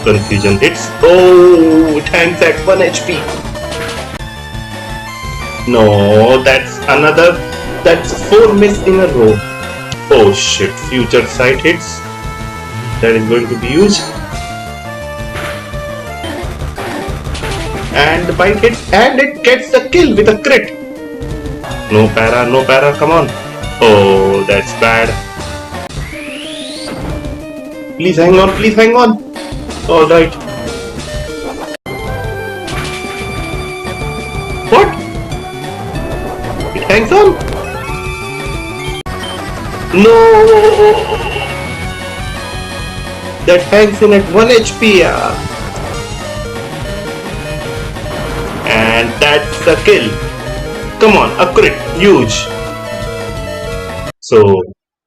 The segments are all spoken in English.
Confusion hits. Oh, it hangs at 1 HP. No, that's another. That's 4 miss in a row. Oh shit, future sight hits. That is going to be huge. And the bite hits and it gets the kill with a crit. No para, come on. Oh, that's bad. Please hang on. Alright. What? It hangs on? No! That hangs in at 1 HP. And that's a kill. Come on, a crit. Huge. So,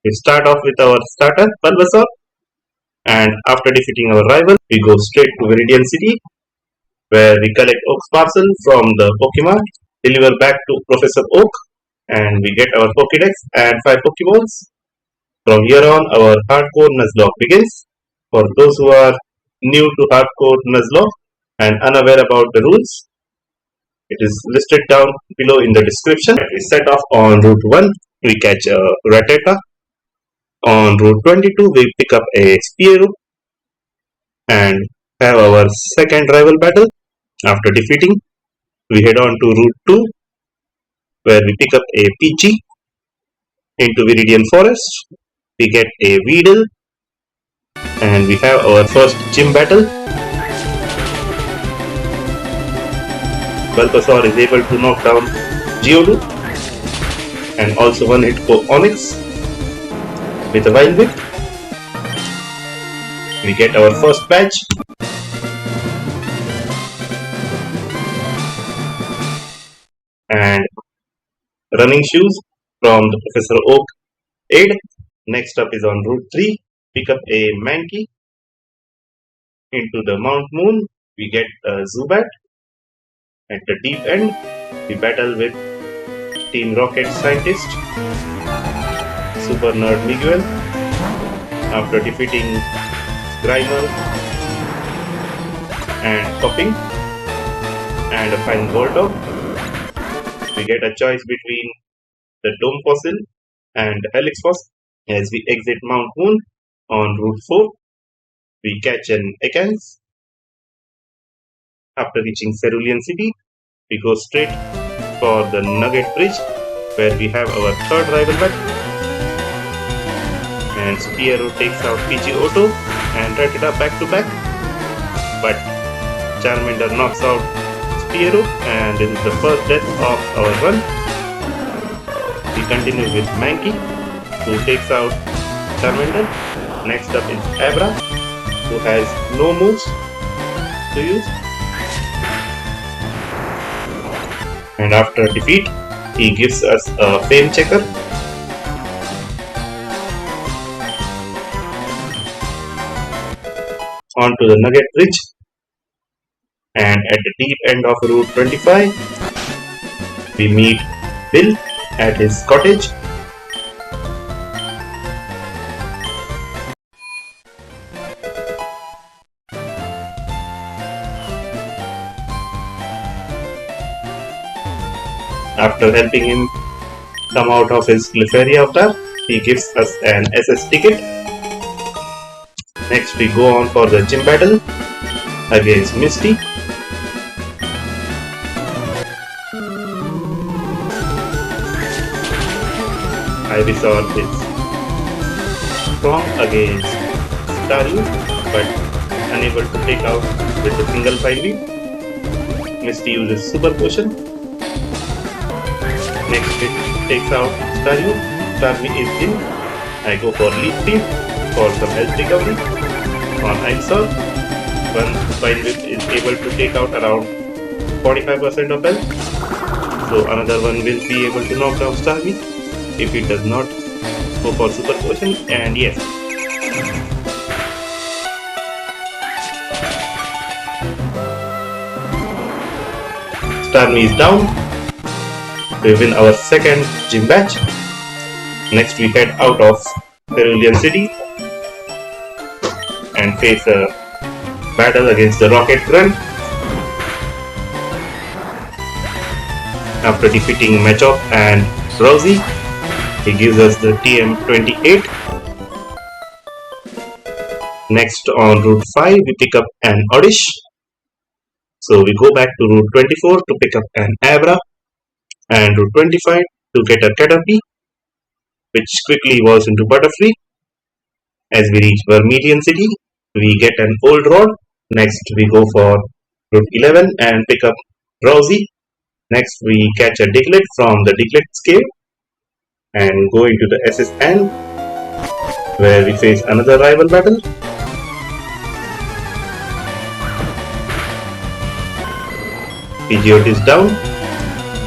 we start off with our starter, Bulbasaur. And after defeating our rival, we go straight to Viridian City, where we collect Oak's parcel from the Pokemon, deliver back to Professor Oak, and we get our Pokédex and 5 Pokeballs. From here on, our hardcore Nuzlocke begins. For those who are new to hardcore Nuzlocke and unaware about the rules, it is listed down below in the description. We set off on Route 1, we catch a Rattata. On Route 22, we pick up a Spearow and have our second rival battle. After defeating, we head on to Route 2, where we pick up a Peachy. Into Viridian Forest, we get a Weedle, and we have our first gym battle. Bulbasaur is able to knock down Geodude and also one hit for Onix with a Wild Whip. We get our first badge. And running shoes from the Professor Oak aid. Next up is on Route 3. Pick up a Mankey. Into the Mount Moon, we get a Zubat. At the deep end, we battle with Team Rocket Scientist, Super Nerd Miguel. After defeating Grimer and Popping and a fine Goldog, we get a choice between the Dome Fossil and the Helix Fossil. As we exit Mount Moon on Route 4, we catch an Ekans. After reaching Cerulean City, we go straight for the Nugget Bridge, where we have our third rival battle. And Spearow takes out Pidgeotto and Rattata back to back. But Charmander knocks out Spearow, and this is the first death of our run. We continue with Mankey, who takes out Charmander. Next up is Abra, who has no moves to use. And after defeat, he gives us a Fame Checker. Onto the Nugget Bridge. And at the deep end of Route 25, we meet Bill at his cottage. After helping him come out of his Clefairy avatar, he gives us an SS ticket. Next we go on for the gym battle against Misty. Ivysaur is strong against Staryu, but unable to take out with a single file lead. Misty uses Super Potion. Next it takes out Staryu. Staryu is in. I go for Leaf Field for some health recovery. On Ivysaur, one Wild Whip is able to take out around 45% of health. So another one will be able to knock down Staryu if it does not go for Super Potion, and yes. Starmie is down. We win our second gym match. Next we head out of Cerulean City and face a battle against the Rocket Grunt. After defeating Machop and Rousey, he gives us the TM28. Next on Route 5 we pick up an Oddish. So we go back to Route 24 to pick up an Abra, and Route 25 to get a Caterpie, which quickly evolves into Butterfree. As we reach Vermilion City, we get an Old Rod. Next we go for Route 11 and pick up Rousey. Next we catch a Diglett from the Diglett's cave and go into the S.S.Anne, where we face another rival battle. Hideout is down.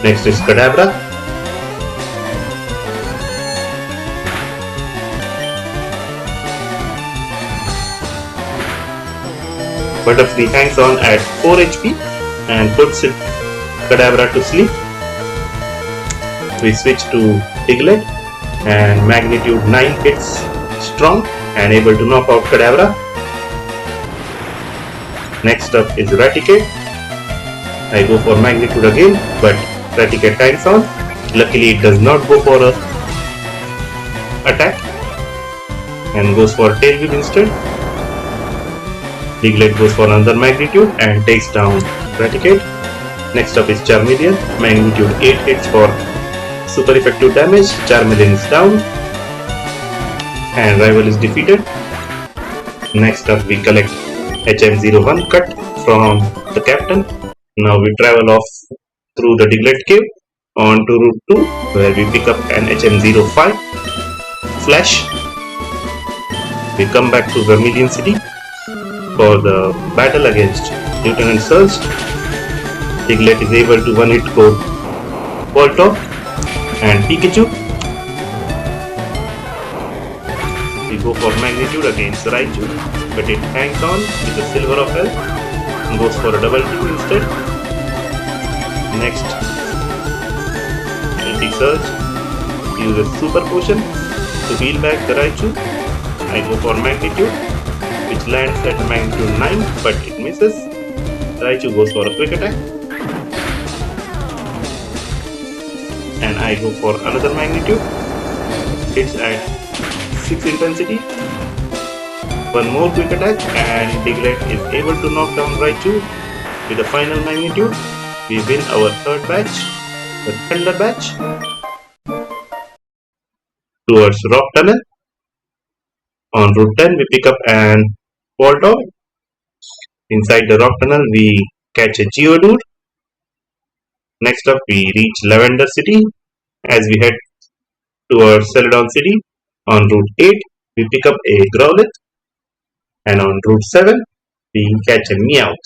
Next is Kadabra. Butterfree hangs on at 4 HP and puts Kadabra to sleep. We switch to Diglett, and magnitude 9 hits strong and able to knock out Kadabra. Next up is Raticate. I go for magnitude again, but Raticate hangs on. Luckily it does not go for a attack and goes for Tail Whip instead. Diglett goes for another magnitude and takes down Raticate. Next up is Charmeleon, magnitude 8 hits for super effective damage. Charmeleon is down and rival is defeated. Next up we collect HM01 cut from the captain. Now we travel off through the Diglett cave on to Route 2, where we pick up an HM05 Flash. We come back to Vermilion City for the battle against Lieutenant Surge. Diglett is able to one-hit code Voltorb and Pikachu. We go for magnitude against Raichu, but it hangs on with a Silver of Health and goes for a double team instead. Next, Anti-Surge uses Super Potion to heal back the Raichu. I go for magnitude, which lands at magnitude 9, but it misses. Raichu goes for a quick attack, and I go for another magnitude. Hits at 6 intensity. One more quick attack, and Diglett is able to knock down Raichu with a final magnitude. We win our third batch, the Thunder batch. Towards Rock Tunnel. On Route 10 we pick up an Voltorb. Inside the Rock Tunnel we catch a Geodude. Next up we reach Lavender City as we head towards Celadon City. On Route 8 we pick up a Growlithe, and on Route 7 we catch a Meowth.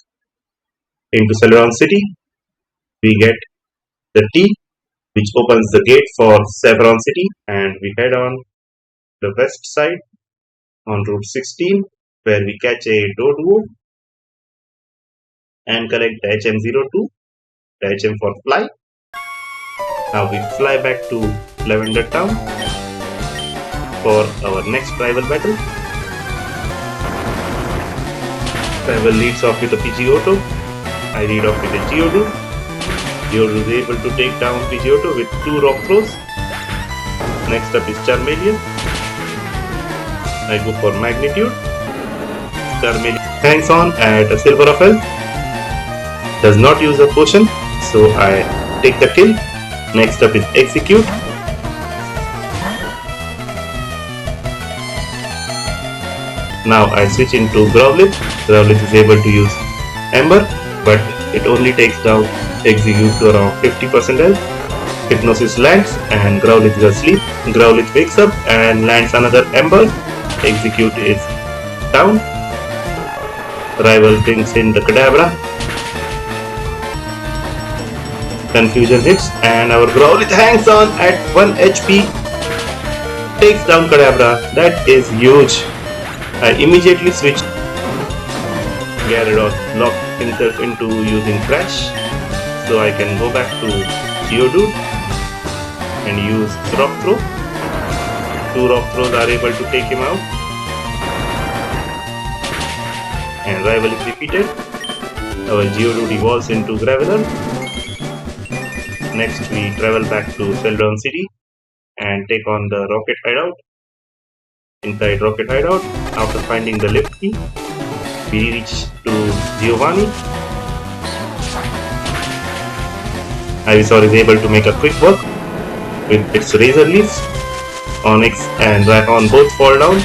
Into Celadon City we get the T, which opens the gate for Saffron City, and we head on the west side on Route 16, where we catch a Doduo and collect the HM02, the HM for Fly. Now we fly back to Lavender Town for our next rival battle. Rival leads off with a Pidgeotto. I lead off with a Geodude. Geodude is able to take down Pidgeotto with 2 rock throws. Next up is Charmeleon. I go for magnitude. Charmeleon hangs on at a Silver of Health. Does not use a potion, so I take the kill. Next up is Execute. Now I switch into Growlithe. Growlithe is able to use Ember, but it only takes down Execute to around 50% health. Hypnosis lands and Growlithe is asleep. Growlithe wakes up and lands another Ember. Execute is down. Rival brings in the Kadabra. Confusion hits and our Growlithe hangs on at 1 HP. Takes down Kadabra. That is huge. I immediately switched. Gyarados locked himself into using Crash, so I can go back to Geodude and use Rock Throw. 2 Rock Throws are able to take him out. and rival is defeated. Our Geodude evolves into Graveler. Next we travel back to Seldown City and take on the Rocket Hideout. Inside Rocket Hideout, after finding the lift key, we reach to Giovanni. Ivysaur is able to make a quick work with its Razor Leaves. Onyx and Rhyhorn both fall down.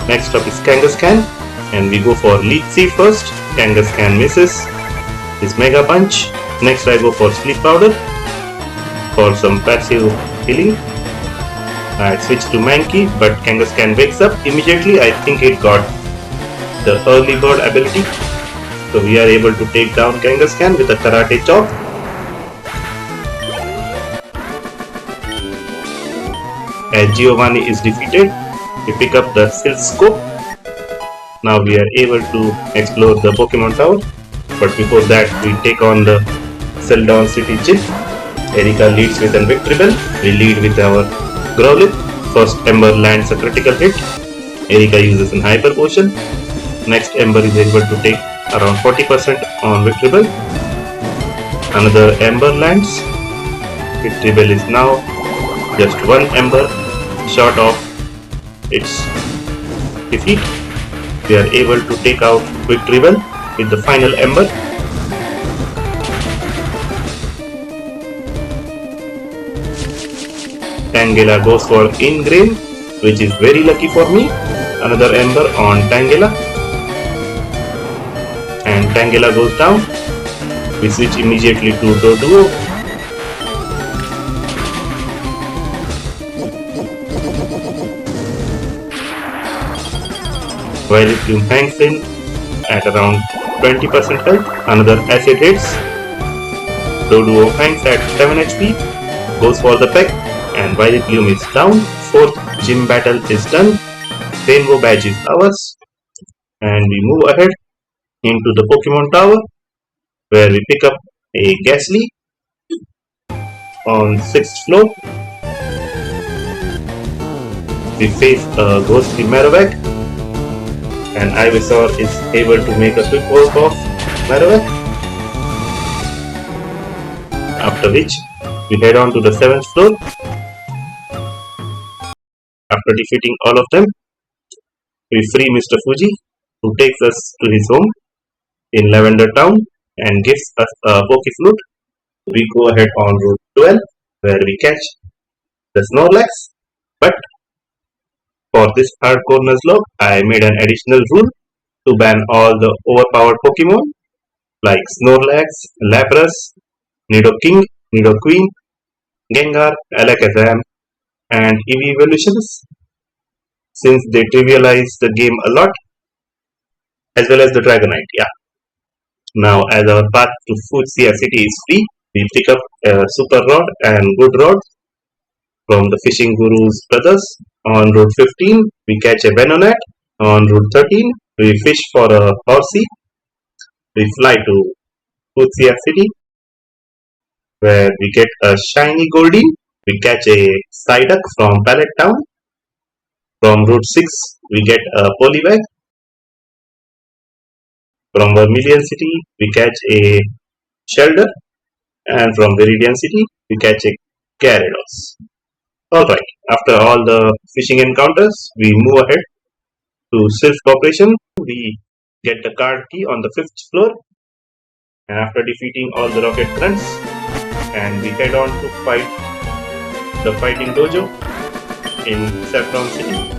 Next up is Kangaskhan, and we go for Leech Seed first. Kangaskhan misses his Mega Punch. Next I go for Sleep Powder for some passive healing. I switch to Mankey, but Kangaskhan wakes up immediately. I think it got the early bird ability. So we are able to take down Kangaskhan with a Karate Chop. As Giovanni is defeated, we pick up the Silph Co. Now we are able to explore the Pokémon Tower, but before that we take on the Seldown City Gym. Erika leads with a Victory Bell. We lead with our Growlithe. First Ember lands a critical hit. Erika uses an Hyper Potion. Next Ember is able to take around 40% on Victory Bell. Another Ember lands. Victory Bell is now just one Ember short of its defeat. We are able to take out Victory Bell with the final Ember. Tangela goes for Ingrain, which is very lucky for me. Another Ember on Tangela. And Tangela goes down. We switch immediately to Dojo. Violet Plume hangs in at around 20% health. Another acid hits. Doduo hangs at 7 HP, goes for the peck, and Violet Plume is down. Fourth gym battle is done. Rainbow Badge is ours. And we move ahead into the Pokemon Tower, where we pick up a Ghastly on 6th floor. We face a Ghostly Marowak, and Ivysaur is able to make a quick work of Marowak. After which, we head on to the 7th floor. After defeating all of them, we free Mr. Fuji, who takes us to his home in Lavender Town and gives us a Pokeflute. We go ahead on Route 12, where we catch the Snorlax. But for this hardcore Nuzlocke, I made an additional rule to ban all the overpowered Pokemon like Snorlax, Lapras, Nidoking, Nidoqueen, Gengar, Alakazam, and Eevee evolutions, since they trivialize the game a lot, as well as the Dragonite. Yeah. Now, as our path to Fuchsia City is free, we pick up a Super Rod and Good Rod from the Fishing Guru's brothers. On Route 15, we catch a Venonat. On Route 13, we fish for a Horsey. We fly to Fuchsia City, where we get a shiny Goldeen. We catch a Psyduck from Pallet Town. From Route 6, we get a Poliwag. From Vermilion City, we catch a Shelder. And from Viridian City, we catch a Gyarados. Alright, after all the fishing encounters, we move ahead to Silph Corporation. We get the card key on the 5th floor. And after defeating all the rocket grunts, and we head on to fight the Fighting Dojo in Saffron City.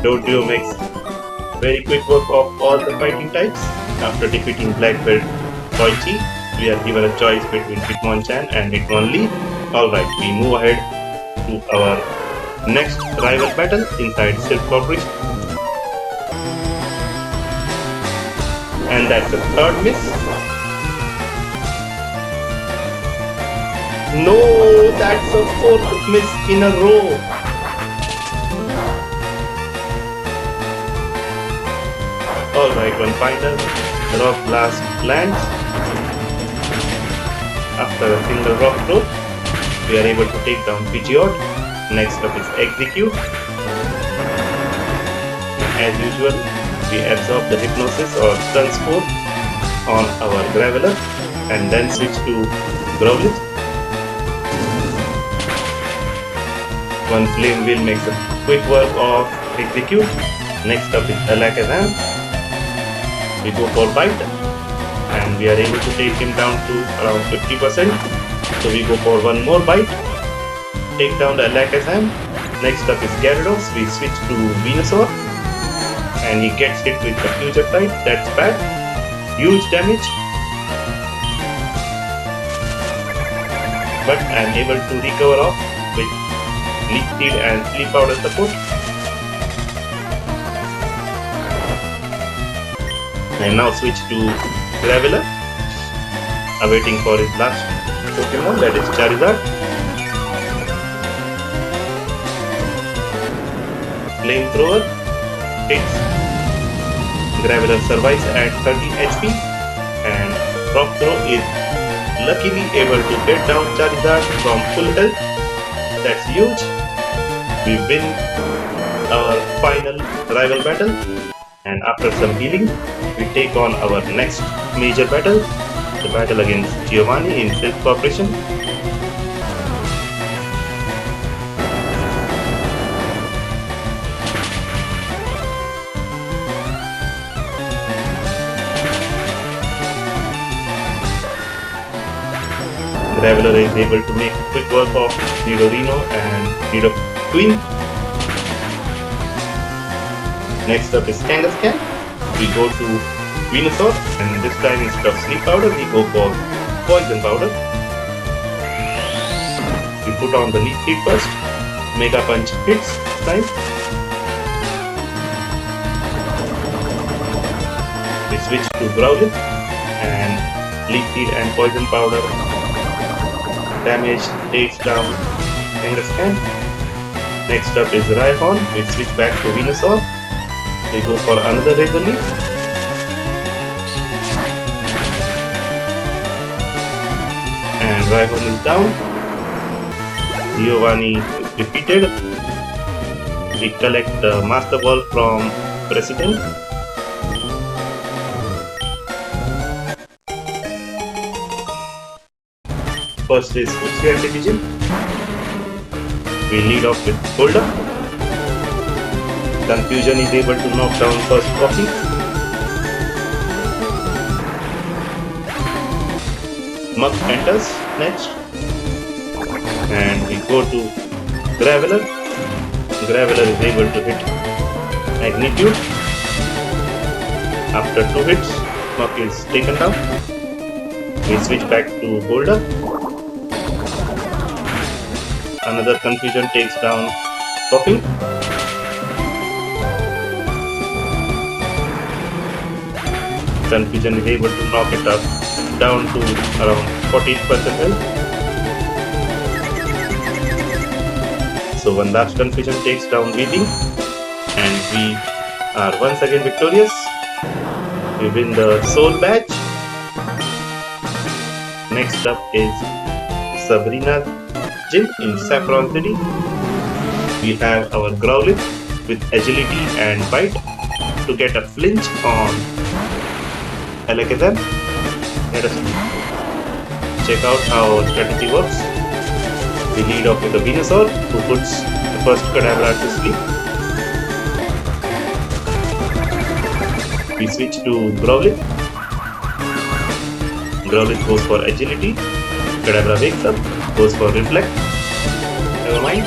Dojo makes very quick work of all the fighting types. After defeating Black Belt Toichi, we are given a choice between Hitmonchan and Hitmonlee. Alright, we move ahead to our next rival battle inside Silph Corporation. And that's the third miss. No, that's a fourth miss in a row. Alright, one final rock blast lands. After a single rock throw, we are able to take down Pidgeot. Next up is execute. As usual, we absorb the hypnosis or transport on our Graveler and then switch to Growlithe. One flame wheel makes a quick work of execute. Next up is S.S.Anne. We go for bite and we are able to take him down to around 50%. So we go for one more bite. Take down the S.S.Anne. Next up is Gyarados. We switch to Venusaur and he gets hit with the future type. That's bad. Huge damage. But I am able to recover off with Leaf Seed and Sleep Powder support. I now switch to Graveler, awaiting for his last Pokemon, that is Charizard. Flamethrower hits. Graveler survives at 13 HP and Rock Throw is luckily able to get down Charizard from full health. That's huge. We win our final rival battle, and after some healing, we take on our next major battle, the battle against Giovanni in Silph Corporation. Graveler is able to make quick work of Nidorino and Nidoqueen. Next up is Kangaskhan. We go to Venusaur and this time instead of Sleep Powder we go for Poison Powder. We put on the Leaf Seed first. Mega Punch hits this time. We switch to Growlithe and Leaf Seed and Poison Powder damage takes down Kangaskhan. Next up is Rhyhorn. We switch back to Venusaur. We go for another Razor Leaf. And Rhyhorn is down. Giovanni is defeated. We collect the Master Ball from President. First is Futsal Division. We lead off with Golda. Confusion is able to knock down first Coffee. Muk enters next. And we go to Graveler. Graveler is able to hit Magnitude. After 2 hits, Muk is taken down. We switch back to Golda. Another Confusion takes down Coffee. Confusion is able to knock it up down to around 14% health. So one last Confusion takes down Weeping and we are once again victorious. We win the Soul Badge. Next up is Sabrina's gym in Saffron City. We have our Growlithe with agility and bite to get a flinch on S.S.Anne. Let us check out how our strategy works. We lead off with the Venusaur who puts the first Kadabra to sleep. We switch to Growlithe. Growlithe goes for agility. Kadabra wakes up, goes for reflect. Never mind.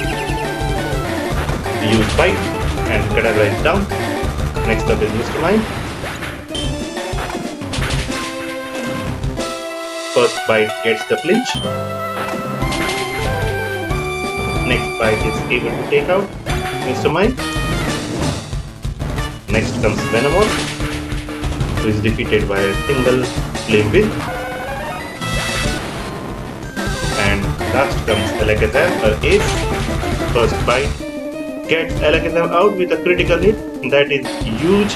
We use bite and Kadabra is down. Next up is Mr. Mime. First bite gets the flinch. Next bite is able to take out Mr. Mime. Next comes Venomon, who is defeated by a single flame wheel. And last comes S.S.Anne, her ace. First bite gets S.S.Anne out with a critical hit. That is huge.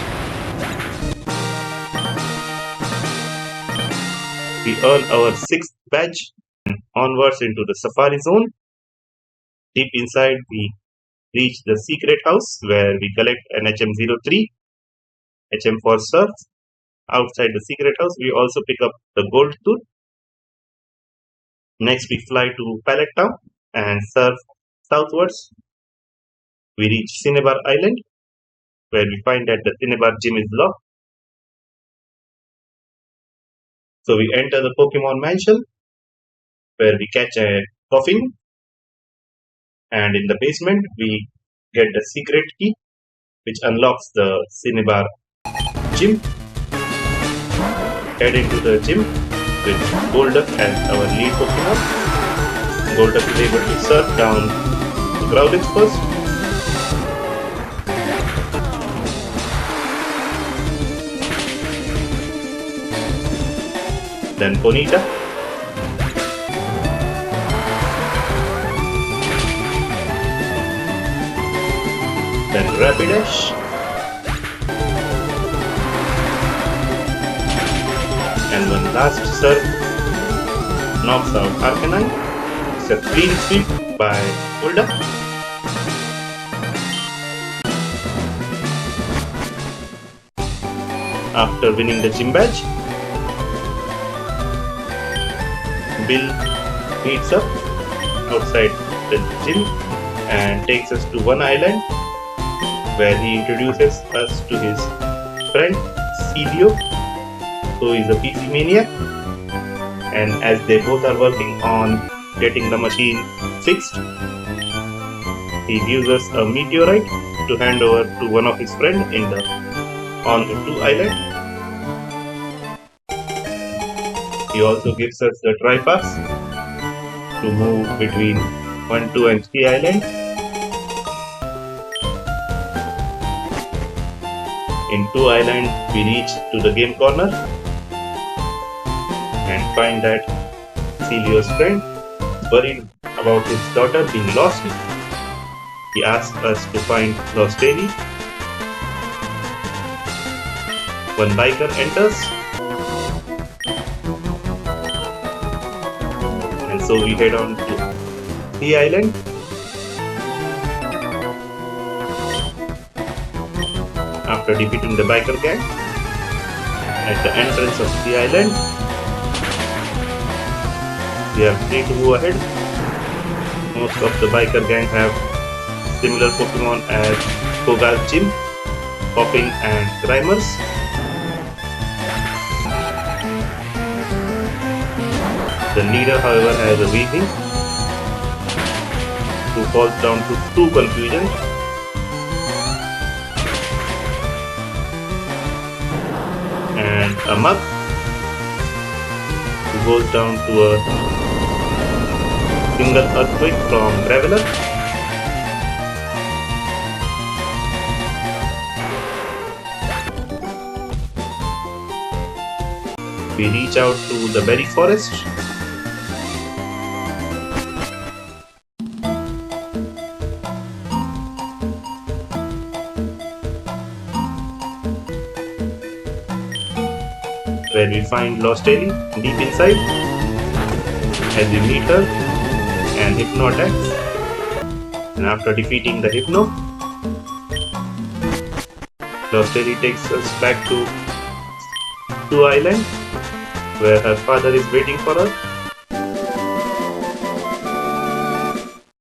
We earn our 6th badge and onwards into the Safari Zone. Deep inside, we reach the secret house where we collect an HM03, HM for Surf. Outside the secret house, we also pick up the gold tooth. Next, we fly to Pallet Town and surf southwards. We reach Cinnabar Island, where we find that the Cinnabar gym is locked. So we enter the Pokemon mansion, where we catch a coffin, and in the basement we get the secret key, which unlocks the Cinnabar gym. Head into the gym with Golduck as our lead Pokemon. Golduck is able to surf down to Growlithe first. Then Ponyta. Then Rapidash. And one last surf knocks out Arcanine. It's a clean sweep by Golduck. After winning the gym badge, Bill meets up outside the gym and takes us to one island where he introduces us to his friend Sevii, who is a PC maniac, and as they both are working on getting the machine fixed, he gives us a meteorite to hand over to one of his friends on the 2 island. He also gives us the Tri-Pass to move between 1, 2 and 3 islands. In 2 islands, we reach to the game corner and find that Celio's friend is worried about his daughter being lost. He asks us to find Lost Lady. One biker enters, and so we head on to the island. After defeating the biker gang at the entrance of the island, we are free to move ahead. Most of the biker gang have similar Pokemon as Koga's gym, Popping and Grimers. The leader, however, has a weakling who falls down to 2 confusion. And a mug who goes down to a single earthquake from Graveler. We reach out to the berry forest. Where we find Lost Lady deep inside. As we meet her and Hypno attacks. And after defeating the Hypno, Lost Lady takes us back to 2 Island, where her father is waiting for her.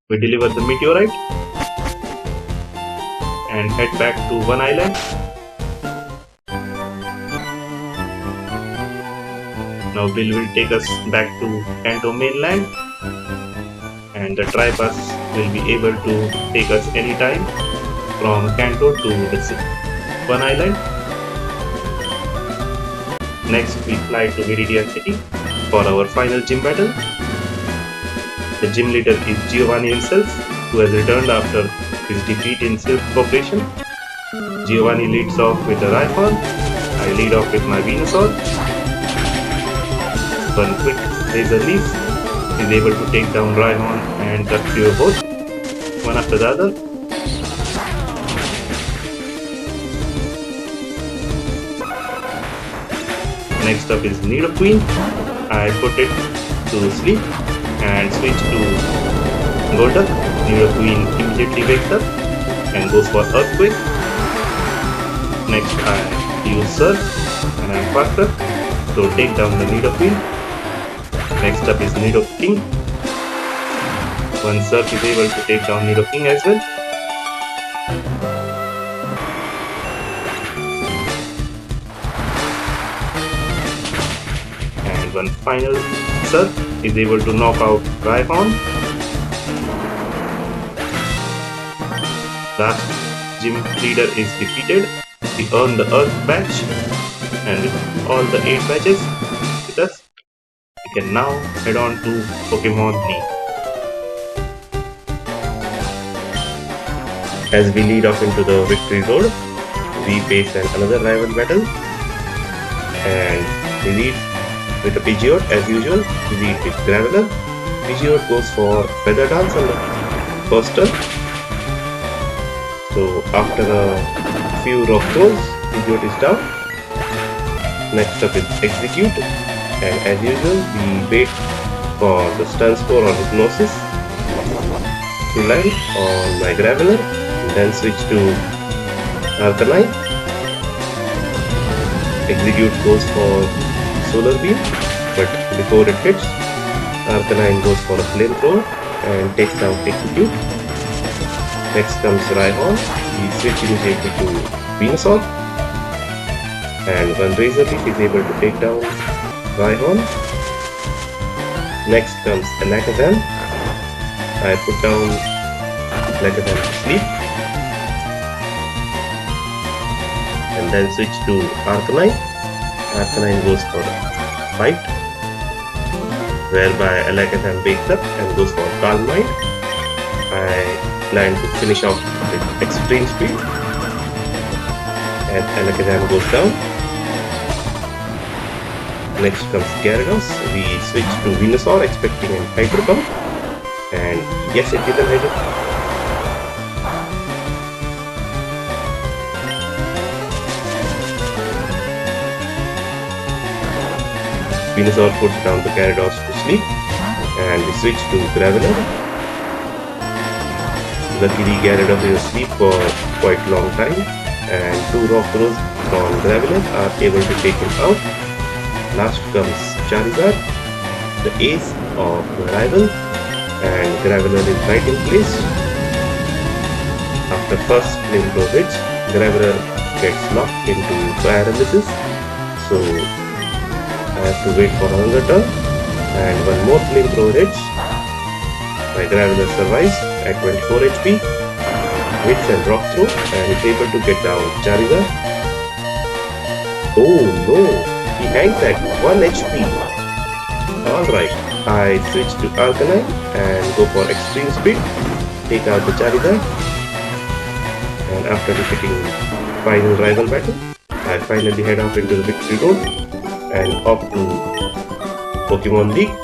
We deliver the meteorite and head back to 1 Island. Now Bill will take us back to Kanto mainland, and the Tri-Pass will be able to take us anytime from Kanto to the 1 Island. Next, we fly to Viridian City for our final gym battle. The gym leader is Giovanni himself, who has returned after his defeat in Silph Corporation. Giovanni leads off with a Rhyhorn. I lead off with my Venusaur. One quick Razor Leaf is able to take down Rhyhorn and Cure both, one after the other. Next up is Nidoqueen. I put it to sleep and switch to Golduck. Nidoqueen immediately wakes up and goes for Earthquake. Next I use Surf and I am faster, so take down the Nidoqueen. Next up is Nidoking. One Surf is able to take down Nidoking as well. And one final Surf is able to knock out Rhyhorn. Last gym leader is defeated. We earn the Earth badge, and with all the 8 badges with us, we can now head on to Pokemon League. As we lead off into the Victory Road, we face another rival battle, and we lead with a Pidgeot as usual. We lead with Graveler. Pidgeot goes for Feather Dance on the first turn. So after a few rock throws, Pidgeot is down. Next up is Execute, and as usual we wait for the stun score on Hypnosis to land on my Graveler, and then switch to Arcanine. Execute goes for Solar Beam, but before it hits, Arcanine goes for a Flamethrower and takes down Execute. Next comes Rhyhorn. We switch immediately to Venusaur, and one Razor Leaf is able to take down Rhyhorn. Next comes Alakazam. I put down Alakazam to sleep, and then switch to Arcanine. Arcanine goes for a fight, whereby Alakazam wakes up and goes for Calm Mind. I plan to finish off with Extreme Speed, and Alakazam goes down. Next comes Gyarados. We switch to Venusaur expecting an Hydro Pump, and yes, it is an Hydro Pump. Venusaur puts down the Gyarados to sleep, and we switch to Graveler. Luckily, Gyarados is asleep for quite long time, and 2 rock throws from Graveler are able to take him out. Last comes Charizard, the ace of the rival, and Graveler is right in place. After first Flamethrower hits, Graveler gets locked into paralysis, so I have to wait for another turn, and one more Flamethrower hits. My Graveler survives at 24 HP, hits and rock throw, and is able to get down Charizard. Oh no, he hangs at 1 HP. Alright, I switch to Arcanine and go for Extreme Speed, take out the Charizard, and after defeating final rival battle, I finally head off into the Victory Road and off to Pokemon League.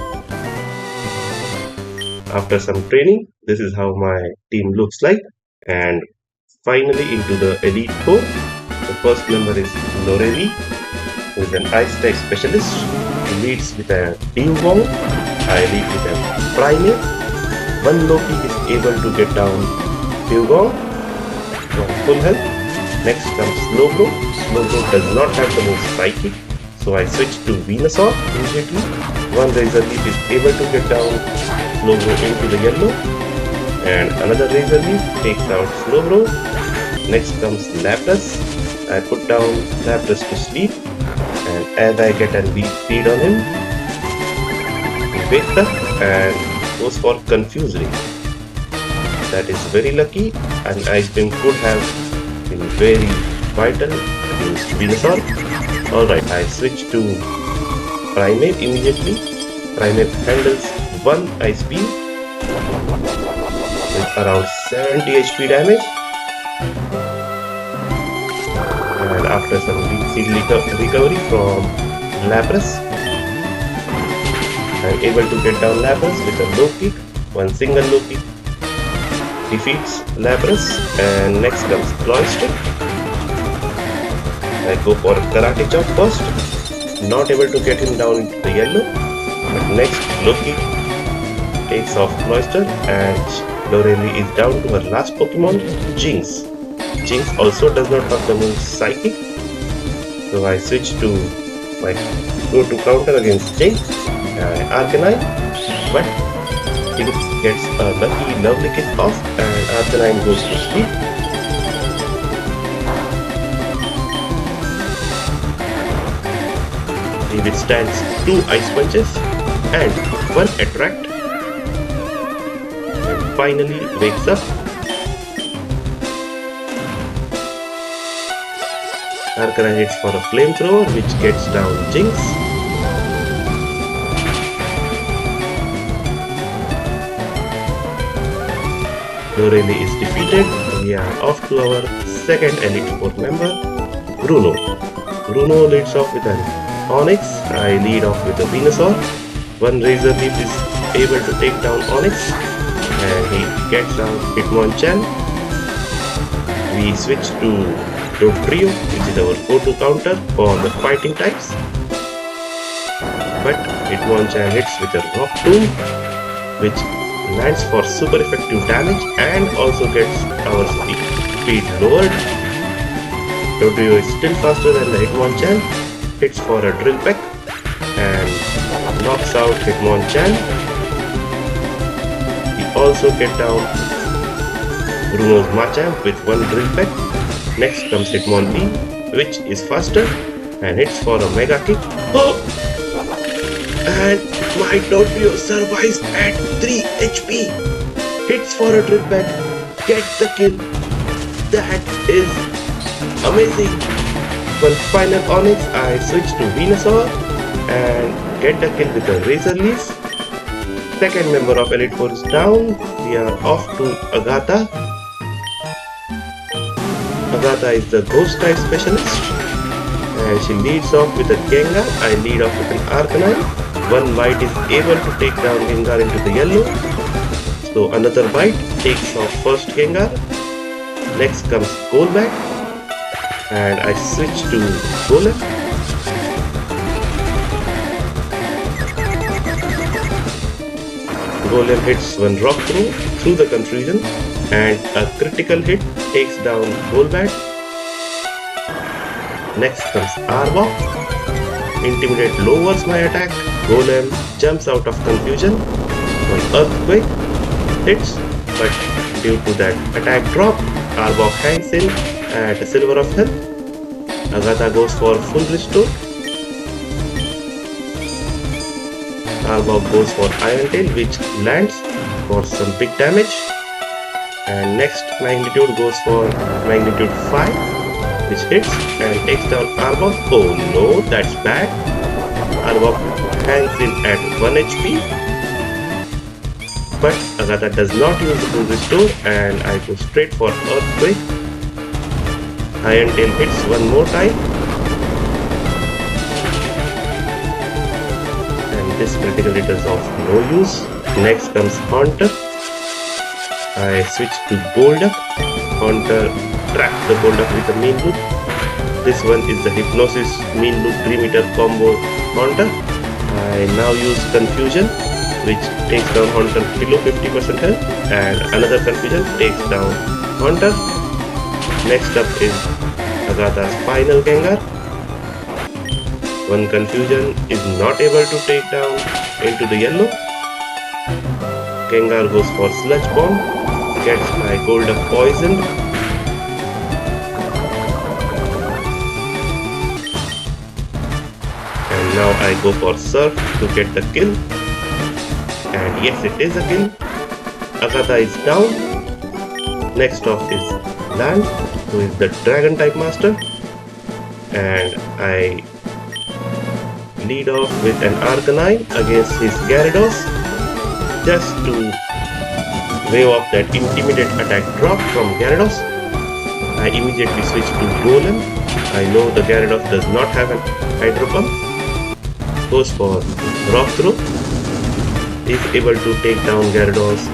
After some training, this is how my team looks like, and finally into the Elite Four. The first member is Lorelei, who is an Ice type specialist. He leads with a Dewgong. I lead with a Primeape. One Loki is able to get down Dewgong from full health. Next comes Slowbro. Slowbro does not have the move Psychic, so I switch to Venusaur immediately. One Razor Leaf is able to get down Slowbro into the yellow, and another Razor Leaf takes out Slowbro. Next comes Lapras. I put down Lapras to sleep, and as I get a weak feed on him, he wakes up and goes for Confuse Ring. That is very lucky, and Ice Beam could have been very vital against Venusaur. Alright, I switch to Primeape immediately. Primeape handles one Ice Beam with around 70 HP damage, and after some recovery from Lapras, I am able to get down Lapras with a low kick. One single low kick defeats Lapras, and next comes Cloyster. I go for Karate Chop first, not able to get him down into the yellow, but next low kick takes off Cloyster and Lorelei is down to her last Pokemon, Jinx. Jinx also does not have the move Psychic, so I switch to my go-to counter against Jinx, Arcanine, but Jinx gets a lucky lovely kick off and Arcanine goes to sleep. He withstands 2 Ice Punches and 1 Attract and finally wakes up. Erika hits for a flamethrower which gets down Jinx. Lorelei is defeated. We are off to our second Elite Four member, Bruno. Bruno leads off with an Onyx. I lead off with a Venusaur. One Razor Leaf is able to take down Onyx and he gets down Hitmonchan. We switch to Trio, which is our go-to counter for the fighting types. But Hitmonchan hits with a Rock Tomb, which lands for super effective damage and also gets our speed lowered. Trio is still faster than the Hitmonchan, hits for a Drill Peck and knocks out Hitmonchan. We also get down Bruno's Machamp with 1 Drill Peck. Next comes Hitmonlee, which is faster and hits for a Mega Kick. Oh! And my Trio survives at 3 HP. Hits for a Drill Peck, gets the kill. That is amazing. One final Onyx, I switch to Venusaur and get the kill with a Razor Leaf. Second member of Elite Four is down. We are off to Agatha. Agatha is the Ghost type specialist and she leads off with a Gengar. I lead off with an Arcanine. One bite is able to take down Gengar into the yellow. So another bite takes off first Gengar. Next comes Golbat and I switch to Golem. Golem hits 1 Rock through the confusion and a critical hit takes down Golbat. Next comes Arbok. Intimidate lowers my attack. Golem jumps out of confusion. One Earthquake hits, but due to that attack drop, Arbok hangs in at a silver of health. Agatha goes for full restore. Arbok goes for Iron Tail, which lands for some big damage. And next Magnitude goes for Magnitude 5, which hits and takes down Arbok. Oh no, that's bad. Arbok hangs in at 1 HP. But Agatha does not use the full restore and I go straight for Earthquake. Iron Tail hits 1 more time. And this critical hit is of no use. Next comes Haunter. I switch to Golduck. Haunter traps the Golduck with a Mean Loop. This one is the Hypnosis Mean Loop 3-meter combo Haunter. I now use Confusion, which takes down Haunter below 50% health, and another Confusion takes down Haunter. Next up is Agatha's final Gengar. One Confusion is not able to take down into the yellow. Gengar goes for Sludge Bomb, gets my Golduck poisoned. And now I go for Surf to get the kill. And yes, it is a kill. Agatha is down. Next off is Land, who is the Dragon type master. And I lead off with an Arcanine against his Gyarados, just to wave off that Intimidate attack drop from Gyarados. I immediately switch to Golem. I know the Gyarados does not have an Hydro Pump. Goes for Rock Throw. Is able to take down Gyarados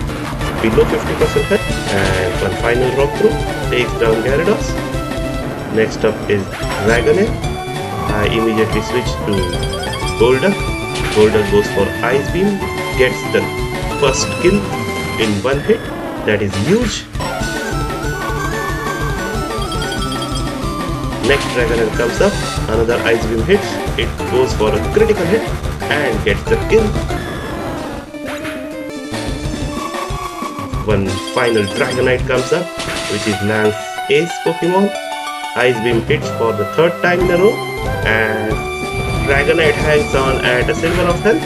below 50% health. And one final Rock Throw takes down Gyarados. Next up is Dragonair. I immediately switch to Golduck. Golduck goes for Ice Beam, gets the first kill in one hit. That is huge. Next Dragonair comes up, another Ice Beam hits, it goes for a critical hit and gets the kill. One final Dragonite comes up, which is Lance's ace Pokemon. Ice Beam hits for the third time in a row and Dragonite hangs on at a silver of health,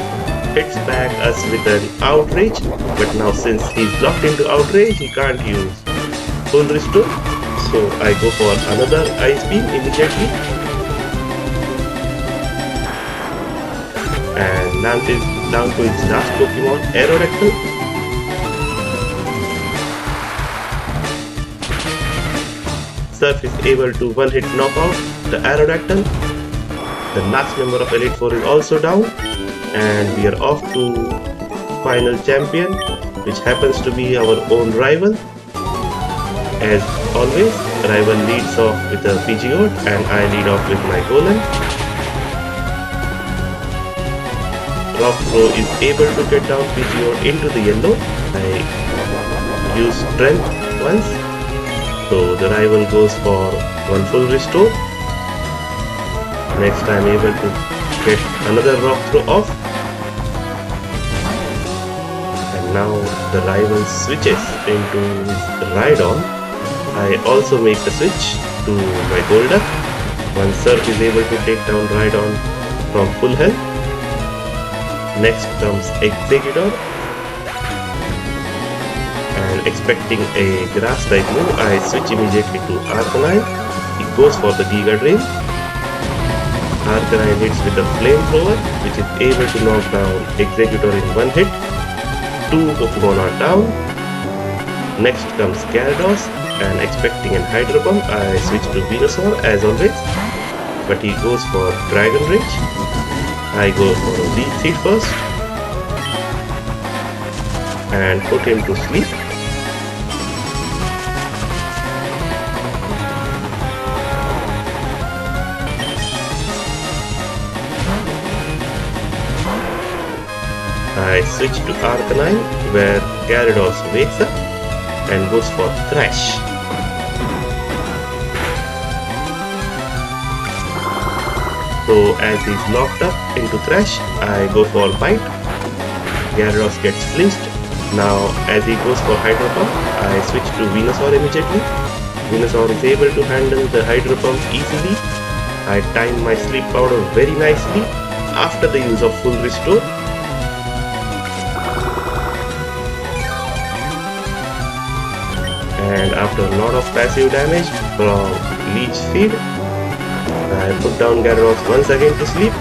hits back us with an Outrage, but now since he's locked into Outrage, he can't use Full Restore. So I go for another Ice Beam immediately. And Lance is down to its last Pokemon, Aerodactyl. Silph is able to one-hit knock out the Aerodactyl. The last member of Elite Four is also down. And we are off to final champion, which happens to be our own rival. As always, rival leads off with a Pidgeot and I lead off with my Golem. Rock Throw is able to get down Pidgeot into the yellow. I use Strength once, so the rival goes for one full restore. Next I am able to get another Rock Throw off. And now the rival switches into his Rhydon. I also make the switch to my Golduck. Once Silph is able to take down Rhydon from full health. Next comes Exeggutor. And expecting a grass type move, I switch immediately to Arcanine. He goes for the Giga Drain. Arcanine hits with a Flamethrower, which is able to knock down Exeggutor in one hit. Two Pokemon are down. Next comes Gyarados. And expecting an Hydro Pump, I switch to Venusaur as always, but he goes for Dragon Rage. I go for a Leaf Seed first and put him to sleep. I switch to Arcanine where Gyarados wakes up and goes for Thrash. So as he's locked up into Thrash, I go for Bite. Gyarados gets flinched. Now as he goes for Hydro Pump, I switch to Venusaur immediately. Venusaur is able to handle the Hydro Pump easily. I time my sleep powder very nicely after the use of Full Restore. And after a lot of passive damage from Leech Seed, I put down Gyarados once again to sleep.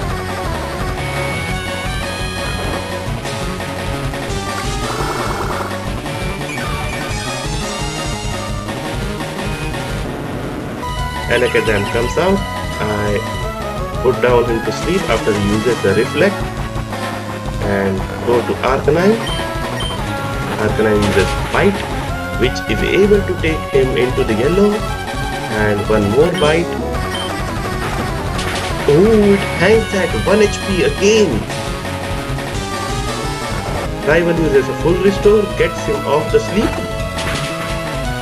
Alakazam comes out. I put down him to sleep after he uses the Reflect and go to Arcanine. Arcanine uses Bite, which is able to take him into the yellow, and one more Bite. Oh, it hangs at 1 HP again. Rival uses a full restore, gets him off the sleep.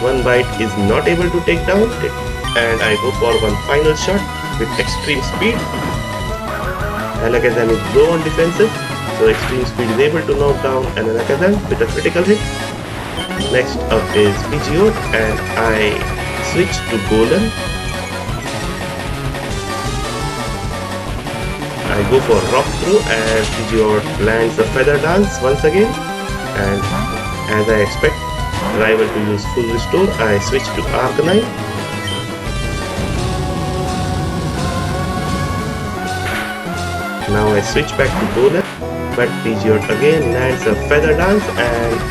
One Bite is not able to take down it, and I go for one final shot with extreme speed. Alakazam is low on defensive, so extreme speed is able to knock down an Alakazam with a critical hit. Next up is Pidgeot and I switch to Golem. I go for Rock Throw as Pidgeot lands a Feather Dance once again, and as I expect rival to use full restore, I switch to Arcanine. Now I switch back to Golem, but Pidgeot again lands a Feather Dance and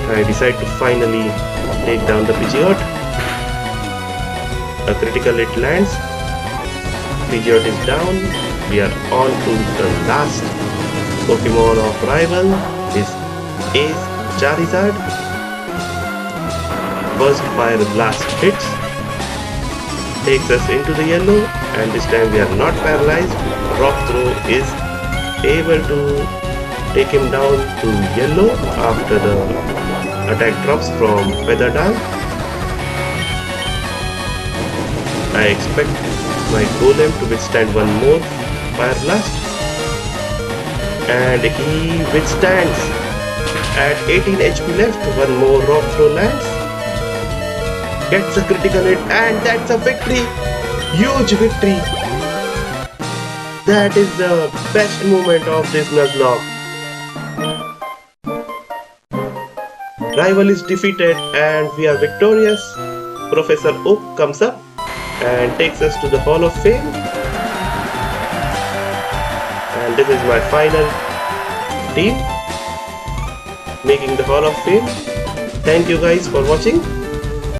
I decide to finally take down the Pidgeot. A critical hit lands. Pidgeot is down. We are on to the last Pokemon of rival, is Ace Charizard. Burst Fire Blast hits, takes us into the yellow, and this time we are not paralyzed. Rock Throw is able to take him down to yellow after the attack drops from Feather Dance. I expect my golem to withstand one more fire blast, and he withstands. At 18 HP left, one more rock throw lands, gets a critical hit, and that's a victory! Huge victory! That is the best moment of this Nuzlocke. Rival is defeated and we are victorious. Professor Oak comes up and takes us to the Hall of Fame. And this is my final team making the Hall of Fame. Thank you guys for watching.